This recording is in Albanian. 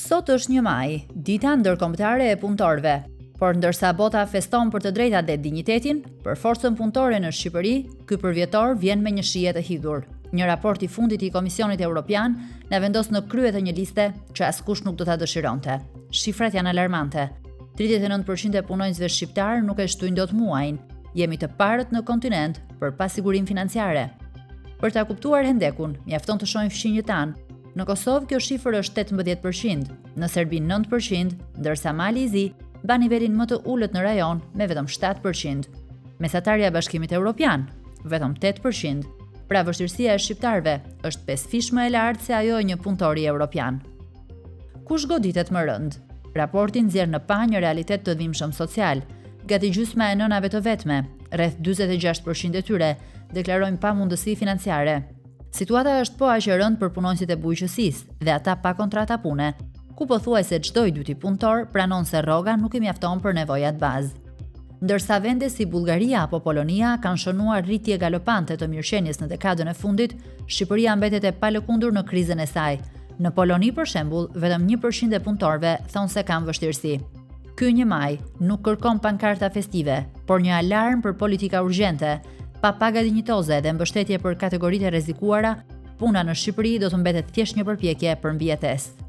Sot është 1 maj, dita ndërkombëtare e punëtorëve. Por ndërsa bota feston për të drejtat dhe dinjitetin, për forcën punëtore në Shqipëri, ky përvjetor vjen me një shije të hidhur. Një raport i fundit i Komisionit Evropian na vendos në krye të një liste që askush nuk do ta dëshironte. Shifrat janë alarmante. 39% e punonjësve shqiptar nuk e shtojnë dot muajin. Jemi të parët në kontinent për pasigurinë financiare. Për ta kuptuar hendekun, mjafton të shohim fshinjët tanë. Në Kosovë kjo shifër është 18%, në Serbi 9%, ndërsa Mali i Zi mban nivelin më të ulët në rajon me vetëm 7%. Mesatarja e Bashkimit Evropian, vetëm 8%. Pra vështirësia e shqiptarëve është 5 fish më e lartë se ajo e një punëtori evropian. Kush goditet më rënd? Raporti nxjerr në pa një realitet të dhimbshëm social. Gati gjysma e nënave të vetme, rreth 46% e tyre, deklarojnë pamundësi financiare. Situata është po aq e rëndë për punonjësit e bujqësisë dhe ata pa kontrata pune, ku pothuajse çdo i dyti punëtor pranon se rroga nuk i mjafton për nevojat bazë. Ndërsa vende si Bullgaria apo Polonia kanë shënuar rritje galopante të mirëqenies në dekadën e fundit, Shqipëria mbetet e palëkundur në krizën e saj. Në Poloni, për shembull, vetëm 1% e punëtorëve thonë se kanë vështirësi. Ky 1 maj nuk kërkon pankarta festive, por një alarm për politika urgjente, pa paga dinjitoze dhe mbështetje për kategoritë e rrezikuara. Puna në Shqipëri do të mbetet thjesht një përpjekje për mbijetesë.